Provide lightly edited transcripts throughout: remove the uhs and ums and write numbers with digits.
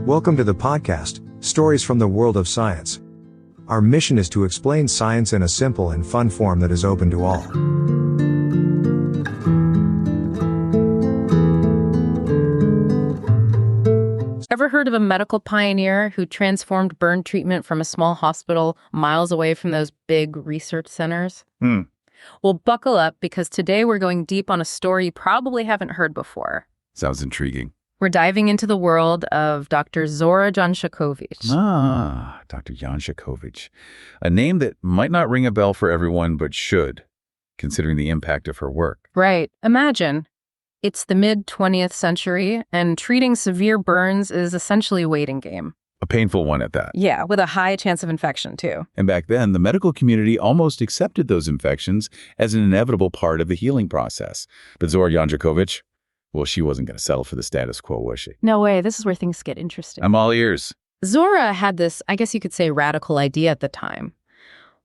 Welcome to the podcast, Stories from the World of Science. Our mission is to explain science in a simple and fun form that is open to all. Ever heard of a medical pioneer who transformed burn treatment from a small hospital miles away from those big research centers? Well, buckle up, because today we're going deep on a story you probably haven't heard before. Sounds intriguing. We're diving into the world of Dr. Zora Janžekovič. Dr. Janžekovič. A name that might not ring a bell for everyone, but should, considering the impact of her work. Right. Imagine. It's the mid-20th century, and treating severe burns is essentially a waiting game. A painful one at that. Yeah, with a high chance of infection, too. And back then, the medical community almost accepted those infections as an inevitable part of the healing process. But Zora Janžekovič, well, she wasn't going to settle for the status quo, was she? No way. This is where things get interesting. I'm all ears. Zora had this, I guess you could say, radical idea at the time.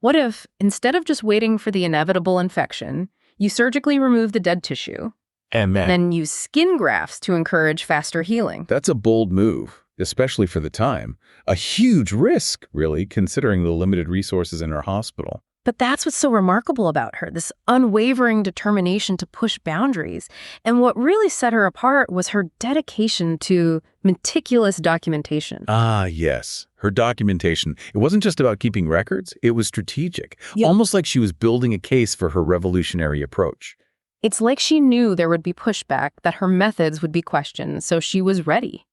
What if, instead of just waiting for the inevitable infection, you surgically remove the dead tissue and then use skin grafts to encourage faster healing? That's a bold move, especially for the time. A huge risk, really, considering the limited resources in her hospital. But that's what's so remarkable about her, this unwavering determination to push boundaries. And what really set her apart was her dedication to meticulous documentation. Ah, yes. Her documentation. It wasn't just about keeping records. It was strategic. Yep. Almost like she was building a case for her revolutionary approach. It's like she knew there would be pushback, that her methods would be questioned, so she was ready,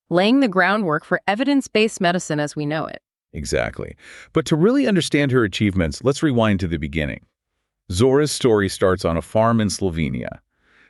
laying the groundwork for evidence-based medicine as we know it. Exactly. But to really understand her achievements, let's rewind to the beginning. Zora's story starts on a farm in Slovenia.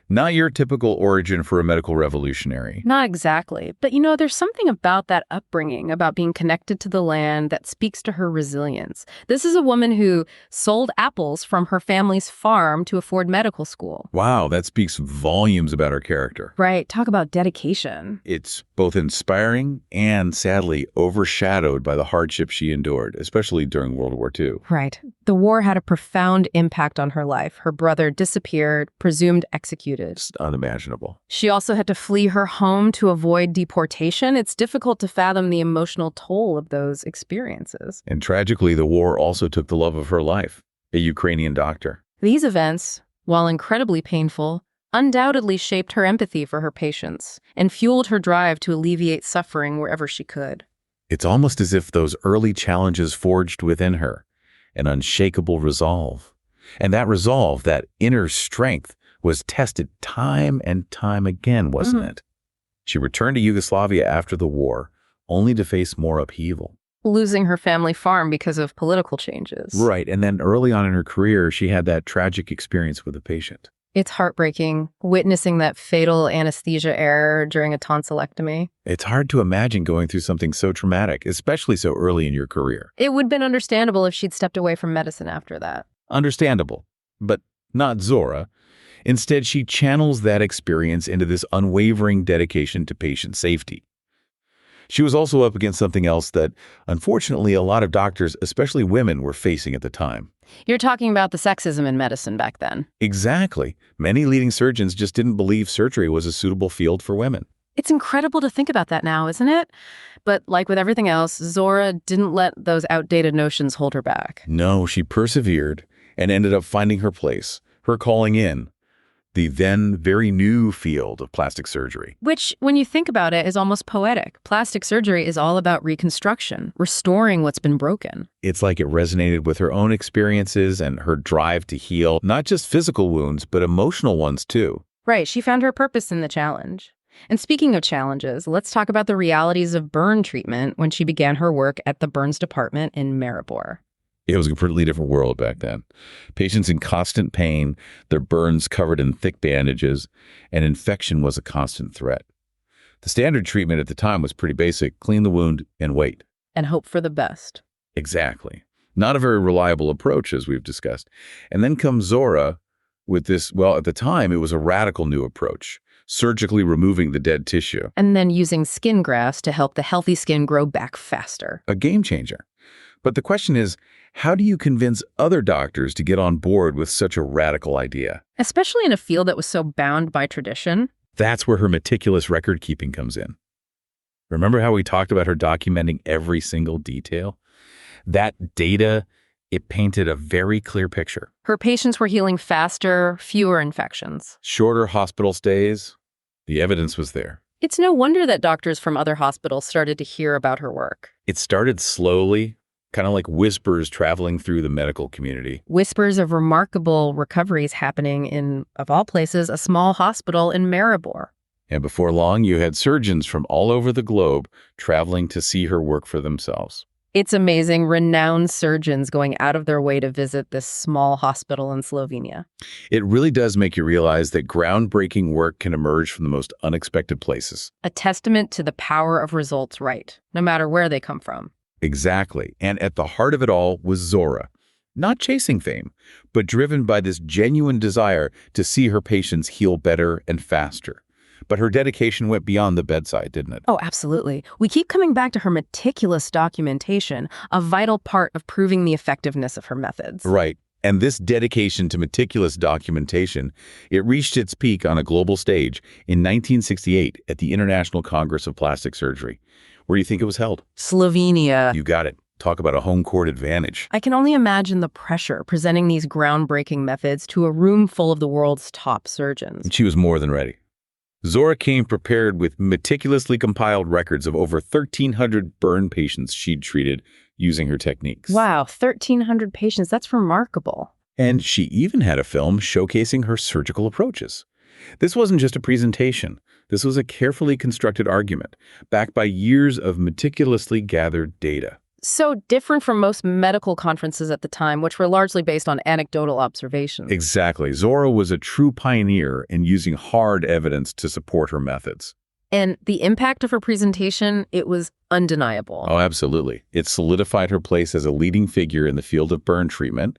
Not your typical origin for a medical revolutionary. Not exactly. But there's something about that upbringing, about being connected to the land, that speaks to her resilience. This is a woman who sold apples from her family's farm to afford medical school. Wow, that speaks volumes about her character. Right. Talk about dedication. It's both inspiring and, sadly, overshadowed by the hardships she endured, especially during World War II. Right. The war had a profound impact on her life. Her brother disappeared, presumed executed. It's unimaginable. She also had to flee her home to avoid deportation. It's difficult to fathom the emotional toll of those experiences. And tragically, the war also took the love of her life, a Ukrainian doctor. These events, while incredibly painful, undoubtedly shaped her empathy for her patients and fueled her drive to alleviate suffering wherever she could. It's almost as if those early challenges forged within her an unshakable resolve. And that resolve, that inner strength, was tested time and time again, wasn't it? She returned to Yugoslavia after the war, only to face more upheaval. Losing her family farm because of political changes. Right, and then early on in her career, she had that tragic experience with a patient. It's heartbreaking, witnessing that fatal anesthesia error during a tonsillectomy. It's hard to imagine going through something so traumatic, especially so early in your career. It would have been understandable if she'd stepped away from medicine after that. Understandable, but not Zora. Instead, she channels that experience into this unwavering dedication to patient safety. She was also up against something else that, unfortunately, a lot of doctors, especially women, were facing at the time. You're talking about the sexism in medicine back then. Exactly. Many leading surgeons just didn't believe surgery was a suitable field for women. It's incredible to think about that now, isn't it? But like with everything else, Zora didn't let those outdated notions hold her back. No, she persevered and ended up finding her place, her calling in, the then very new field of plastic surgery. Which, when you think about it, is almost poetic. Plastic surgery is all about reconstruction, restoring what's been broken. It's like it resonated with her own experiences and her drive to heal not just physical wounds, but emotional ones too. Right, she found her purpose in the challenge. And speaking of challenges, let's talk about the realities of burn treatment when she began her work at the burns department in Maribor. It was a completely different world back then. Patients in constant pain, their burns covered in thick bandages, and infection was a constant threat. The standard treatment at the time was pretty basic: clean the wound and wait. And hope for the best. Exactly. Not a very reliable approach, as we've discussed. And then comes Zora with this, well, at the time, it was a radical new approach, surgically removing the dead tissue. And then using skin grafts to help the healthy skin grow back faster. A game changer. But the question is, how do you convince other doctors to get on board with such a radical idea? Especially in a field that was so bound by tradition. That's where her meticulous record keeping comes in. Remember how we talked about her documenting every single detail? That data, it painted a very clear picture. Her patients were healing faster, fewer infections. Shorter hospital stays. The evidence was there. It's no wonder that doctors from other hospitals started to hear about her work. It started slowly, kind of like whispers traveling through the medical community. Whispers of remarkable recoveries happening in, of all places, a small hospital in Maribor. And before long, you had surgeons from all over the globe traveling to see her work for themselves. It's amazing, renowned surgeons going out of their way to visit this small hospital in Slovenia. It really does make you realize that groundbreaking work can emerge from the most unexpected places. A testament to the power of results right, no matter where they come from. Exactly. And at the heart of it all was Zora. Not chasing fame, but driven by this genuine desire to see her patients heal better and faster. But her dedication went beyond the bedside, didn't it? Oh, absolutely. We keep coming back to her meticulous documentation, a vital part of proving the effectiveness of her methods. Right. And this dedication to meticulous documentation, it reached its peak on a global stage in 1968 at the International Congress of Plastic Surgery. Where do you think it was held? Slovenia. You got it. Talk about a home court advantage. I can only imagine the pressure presenting these groundbreaking methods to a room full of the world's top surgeons. And she was more than ready. Zora came prepared with meticulously compiled records of over 1,300 burn patients she'd treated using her techniques. Wow, 1,300 patients. That's remarkable. And she even had a film showcasing her surgical approaches. This wasn't just a presentation. This was a carefully constructed argument, backed by years of meticulously gathered data. So different from most medical conferences at the time, which were largely based on anecdotal observations. Exactly. Zora was a true pioneer in using hard evidence to support her methods. And the impact of her presentation, it was undeniable. Oh, absolutely. It solidified her place as a leading figure in the field of burn treatment,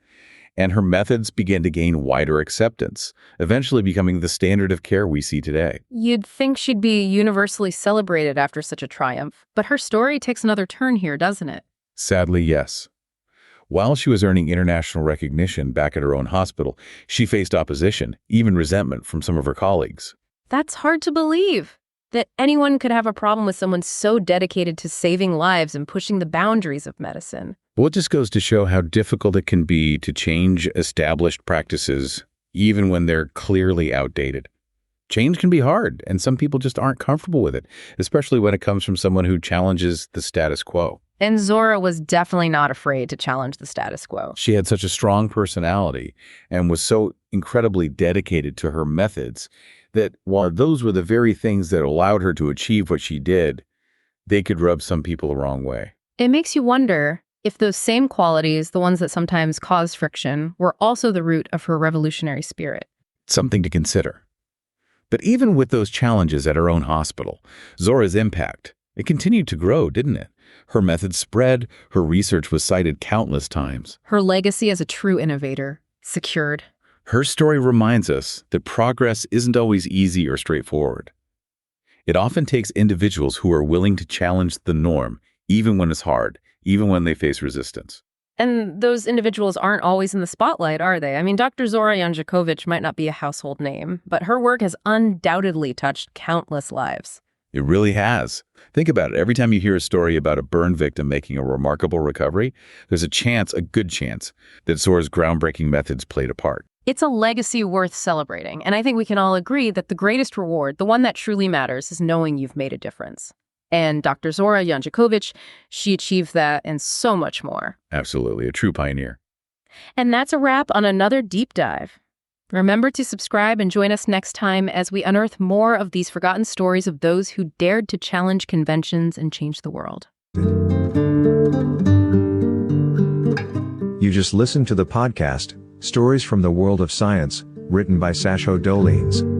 and her methods began to gain wider acceptance, eventually becoming the standard of care we see today. You'd think she'd be universally celebrated after such a triumph, but her story takes another turn here, doesn't it? Sadly, yes. While she was earning international recognition back at her own hospital, she faced opposition, even resentment from some of her colleagues. That's hard to believe, that anyone could have a problem with someone so dedicated to saving lives and pushing the boundaries of medicine. Well, it just goes to show how difficult it can be to change established practices, even when they're clearly outdated. Change can be hard, and some people just aren't comfortable with it, especially when it comes from someone who challenges the status quo. And Zora was definitely not afraid to challenge the status quo. She had such a strong personality and was so incredibly dedicated to her methods that while those were the very things that allowed her to achieve what she did, they could rub some people the wrong way. It makes you wonder if those same qualities, the ones that sometimes cause friction, were also the root of her revolutionary spirit. Something to consider. But even with those challenges at her own hospital, Zora's impact, it continued to grow, didn't it? Her methods spread, her research was cited countless times. Her legacy as a true innovator, secured. Her story reminds us that progress isn't always easy or straightforward. It often takes individuals who are willing to challenge the norm, even when it's hard, even when they face resistance. And those individuals aren't always in the spotlight, are they? I mean, Dr. Zora Janžekovič might not be a household name, but her work has undoubtedly touched countless lives. It really has. Think about it. Every time you hear a story about a burn victim making a remarkable recovery, there's a good chance, that Zora's groundbreaking methods played a part. It's a legacy worth celebrating, and I think we can all agree that the greatest reward, the one that truly matters, is knowing you've made a difference. And Dr. Zora Janžekovič, she achieved that and so much more. Absolutely, a true pioneer. And that's a wrap on another deep dive. Remember to subscribe and join us next time as we unearth more of these forgotten stories of those who dared to challenge conventions and change the world. You just listened to the podcast, Stories from the World of Science, written by Sasho Dolines.